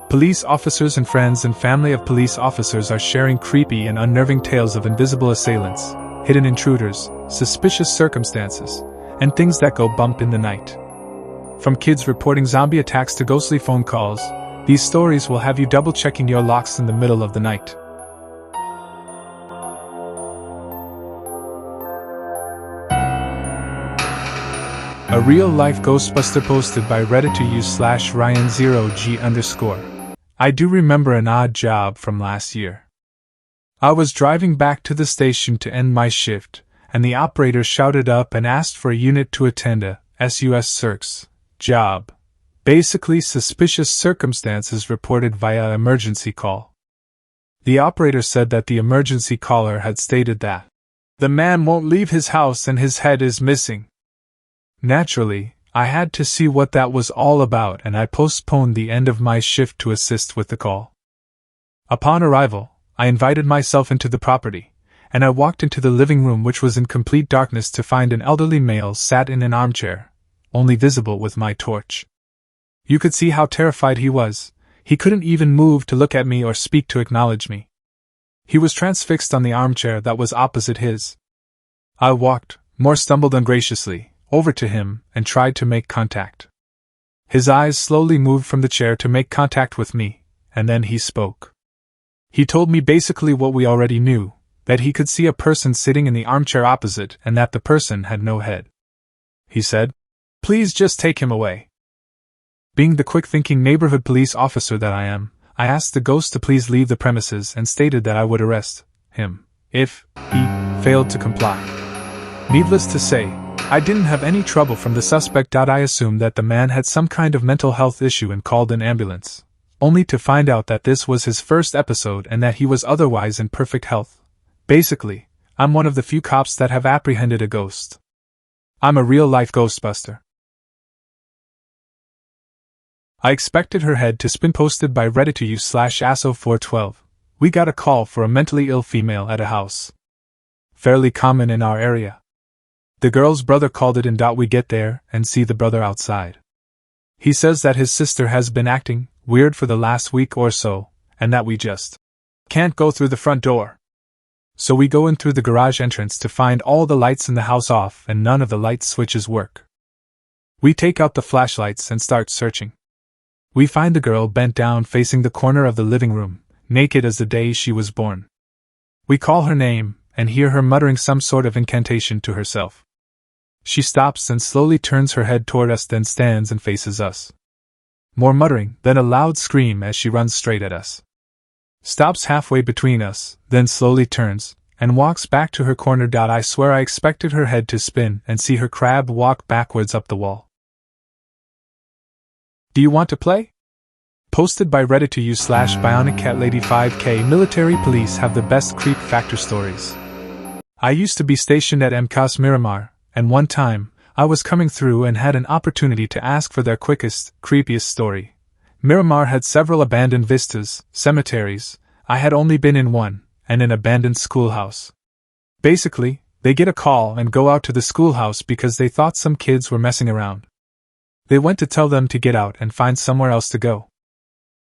Police officers and friends and family of police officers are sharing creepy and unnerving tales of invisible assailants, hidden intruders, suspicious circumstances, and things that go bump in the night. From kids reporting zombie attacks to ghostly phone calls, these stories will have you double-checking your locks in the middle of the night. A real-life Ghostbuster posted by Reddit /Ryan0G_. I do remember an odd job from last year. I was driving back to the station to end my shift, and the operator shouted up and asked for a unit to attend a SUS Circs job. Basically suspicious circumstances reported via emergency call. The operator said that the emergency caller had stated that the man won't leave his house and his head is missing. Naturally, I had to see what that was all about, and I postponed the end of my shift to assist with the call. Upon arrival, I invited myself into the property, and I walked into the living room, which was in complete darkness, to find an elderly male sat in an armchair, only visible with my torch. You could see how terrified he was. He couldn't even move to look at me or speak to acknowledge me. He was transfixed on the armchair that was opposite his. I walked, more stumbled ungraciously, over to him and tried to make contact. His eyes slowly moved from the chair to make contact with me, and then he spoke. He told me basically what we already knew, that he could see a person sitting in the armchair opposite and that the person had no head. He said, "Please just take him away." Being the quick-thinking neighborhood police officer that I am, I asked the ghost to please leave the premises and stated that I would arrest him if he failed to comply. Needless to say, I didn't have any trouble from the suspect. I assumed that the man had some kind of mental health issue and called an ambulance, only to find out that this was his first episode and that he was otherwise in perfect health. Basically, I'm one of the few cops that have apprehended a ghost. I'm a real-life Ghostbuster. I expected her head to spin. Posted by Reddit /Asso412. We got a call for a mentally ill female at a house. Fairly common in our area. The girl's brother called it, and we get there and see the brother outside. He says that his sister has been acting weird for the last week or so, and that we just can't go through the front door. So we go in through the garage entrance to find all the lights in the house off and none of the light switches work. We take out the flashlights and start searching. We find the girl bent down facing the corner of the living room, naked as the day she was born. We call her name and hear her muttering some sort of incantation to herself. She stops and slowly turns her head toward us, then stands and faces us. More muttering, then a loud scream as she runs straight at us. Stops halfway between us, then slowly turns and walks back to her corner. I swear I expected her head to spin and see her crab walk backwards up the wall. Do you want to play? Posted by Reddit /BionicCatLady5K. Military police have the best creep factor stories. I used to be stationed at MCAS Miramar, and one time, I was coming through and had an opportunity to ask for their quickest, creepiest story. Miramar had several abandoned vistas, cemeteries. I had only been in one, and an abandoned schoolhouse. Basically, they get a call and go out to the schoolhouse because they thought some kids were messing around. They went to tell them to get out and find somewhere else to go.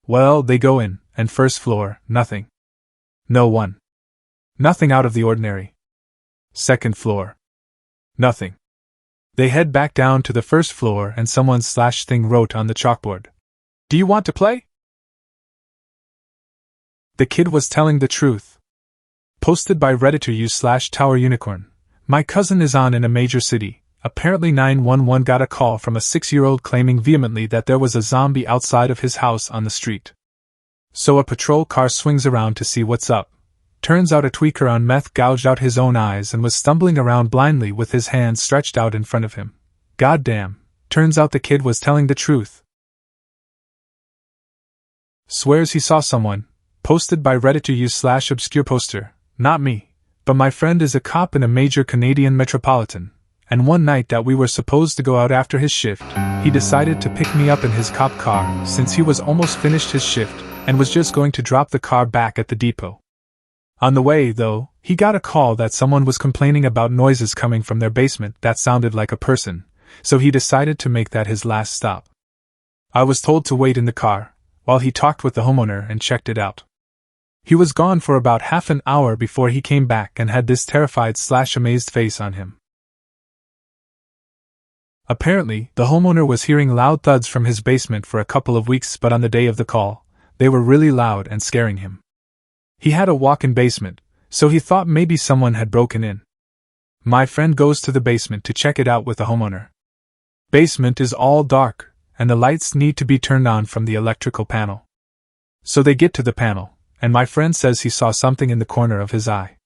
Well, they go in, and first floor, nothing. No one. Nothing out of the ordinary. Second floor. Nothing. They head back down to the first floor and someone's /thing wrote on the chalkboard. Do you want to play? The kid was telling the truth. Posted by Reddit /TowerUnicorn. My cousin is on in a major city. Apparently 911 got a call from a 6-year-old claiming vehemently that there was a zombie outside of his house on the street. So a patrol car swings around to see what's up. Turns out a tweaker on meth gouged out his own eyes and was stumbling around blindly with his hands stretched out in front of him. Goddamn, turns out the kid was telling the truth. Swears he saw someone. Posted by Reddit /ObscurePoster. Not me, but my friend is a cop in a major Canadian metropolitan. And one night that we were supposed to go out after his shift, he decided to pick me up in his cop car since he was almost finished his shift and was just going to drop the car back at the depot. On the way, though, he got a call that someone was complaining about noises coming from their basement that sounded like a person, so he decided to make that his last stop. I was told to wait in the car, while he talked with the homeowner and checked it out. He was gone for about half an hour before he came back and had this terrified/amazed face on him. Apparently, the homeowner was hearing loud thuds from his basement for a couple of weeks, but on the day of the call, they were really loud and scaring him. He had a walk-in basement, so he thought maybe someone had broken in. My friend goes to the basement to check it out with the homeowner. Basement is all dark, and the lights need to be turned on from the electrical panel. So they get to the panel, and my friend says he saw something in the corner of his eye.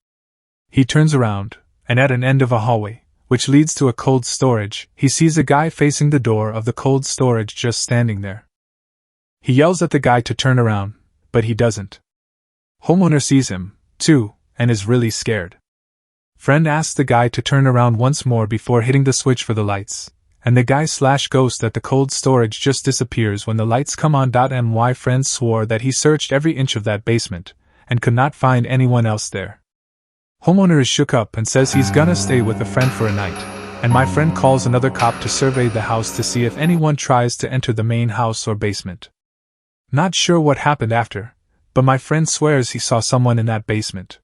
He turns around, and at an end of a hallway, which leads to a cold storage, he sees a guy facing the door of the cold storage just standing there. He yells at the guy to turn around, but he doesn't. Homeowner sees him, too, and is really scared. Friend asks the guy to turn around once more before hitting the switch for the lights, and the guy/ghost at the cold storage just disappears when the lights come on. My friend swore that he searched every inch of that basement, and could not find anyone else there. Homeowner is shook up and says he's gonna stay with a friend for a night, and my friend calls another cop to survey the house to see if anyone tries to enter the main house or basement. Not sure what happened after, but my friend swears he saw someone in that basement.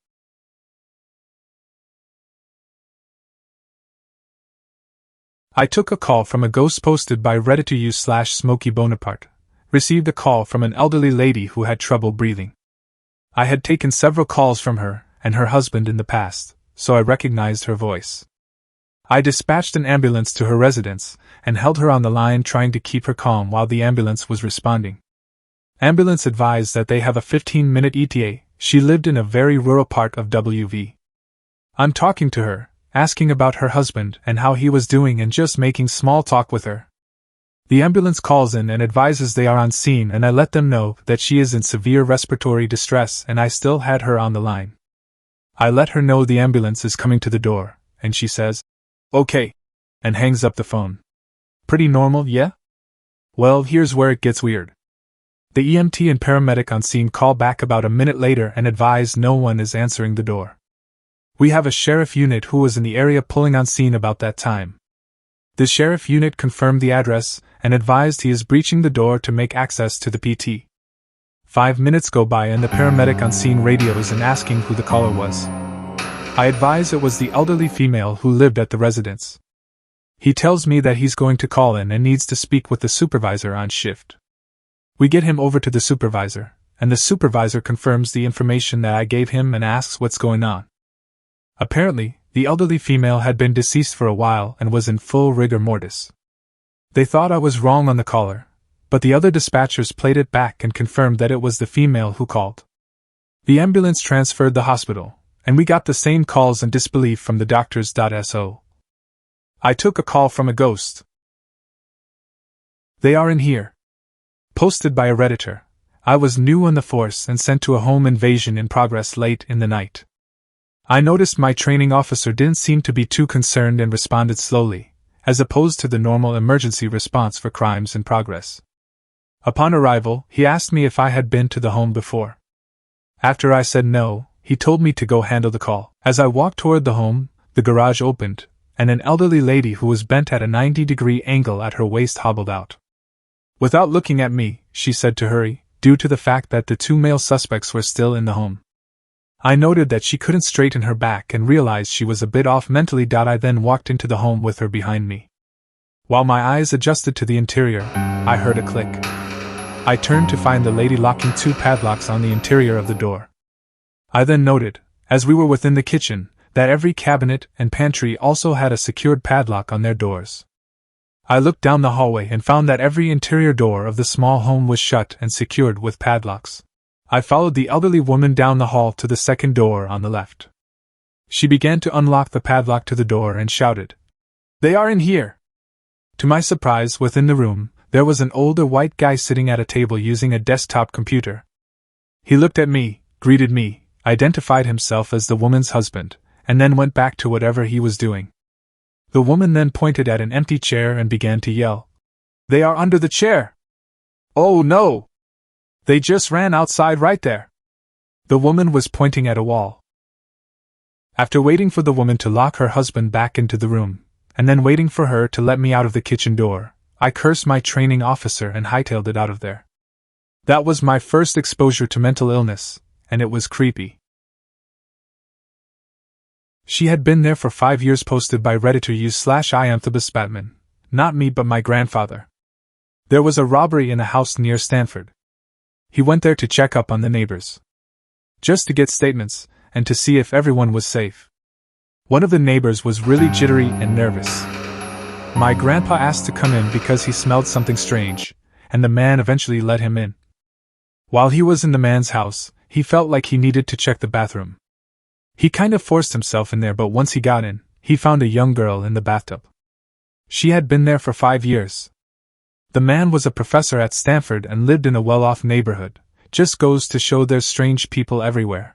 I took a call from a ghost posted by Reddit to /Smokey Bonaparte. Received a call from an elderly lady who had trouble breathing. I had taken several calls from her and her husband in the past, so I recognized her voice. I dispatched an ambulance to her residence and held her on the line, trying to keep her calm while the ambulance was responding. Ambulance advised that they have a 15-minute ETA. She lived in a very rural part of WV. I'm talking to her, asking about her husband and how he was doing and just making small talk with her. The ambulance calls in and advises they are on scene, and I let them know that she is in severe respiratory distress and I still had her on the line. I let her know the ambulance is coming to the door, and she says, "Okay," and hangs up the phone. Pretty normal, yeah? Well, here's where it gets weird. The EMT and paramedic on scene call back about a minute later and advise no one is answering the door. We have a sheriff unit who was in the area pulling on scene about that time. The sheriff unit confirmed the address and advised he is breaching the door to make access to the PT. 5 minutes go by and the paramedic on scene radios and asking who the caller was. I advise it was the elderly female who lived at the residence. He tells me that he's going to call in and needs to speak with the supervisor on shift. We get him over to the supervisor, and the supervisor confirms the information that I gave him and asks what's going on. Apparently, the elderly female had been deceased for a while and was in full rigor mortis. They thought I was wrong on the caller, but the other dispatchers played it back and confirmed that it was the female who called. The ambulance transferred the hospital, and we got the same calls and disbelief from the doctors. So I took a call from a ghost. They are in here. Posted by a Redditor. I was new on the force and sent to a home invasion in progress late in the night. I noticed my training officer didn't seem to be too concerned and responded slowly, as opposed to the normal emergency response for crimes in progress. Upon arrival, he asked me if I had been to the home before. After I said no, he told me to go handle the call. As I walked toward the home, the garage opened, and an elderly lady who was bent at a 90-degree angle at her waist hobbled out. Without looking at me, she said to hurry, due to the fact that the 2 male suspects were still in the home. I noted that she couldn't straighten her back and realized she was a bit off mentally. I then walked into the home with her behind me. While my eyes adjusted to the interior, I heard a click. I turned to find the lady locking 2 padlocks on the interior of the door. I then noted, as we were within the kitchen, that every cabinet and pantry also had a secured padlock on their doors. I looked down the hallway and found that every interior door of the small home was shut and secured with padlocks. I followed the elderly woman down the hall to the second door on the left. She began to unlock the padlock to the door and shouted, "They are in here!" To my surprise, within the room, there was an older white guy sitting at a table using a desktop computer. He looked at me, greeted me, identified himself as the woman's husband, and then went back to whatever he was doing. The woman then pointed at an empty chair and began to yell, "They are under the chair! Oh no! They just ran outside right there!" The woman was pointing at a wall. After waiting for the woman to lock her husband back into the room, and then waiting for her to let me out of the kitchen door, I cursed my training officer and hightailed it out of there. That was my first exposure to mental illness, and it was creepy. She had been there for 5 years, posted by Redditor u/Ianthobus Batman. Not me, but my grandfather. There was a robbery in a house near Stanford. He went there to check up on the neighbors. Just to get statements, and to see if everyone was safe. One of the neighbors was really jittery and nervous. My grandpa asked to come in because he smelled something strange, and the man eventually let him in. While he was in the man's house, he felt like he needed to check the bathroom. He kind of forced himself in there, but once he got in, he found a young girl in the bathtub. She had been there for 5 years. The man was a professor at Stanford and lived in a well-off neighborhood. Just goes to show there's strange people everywhere.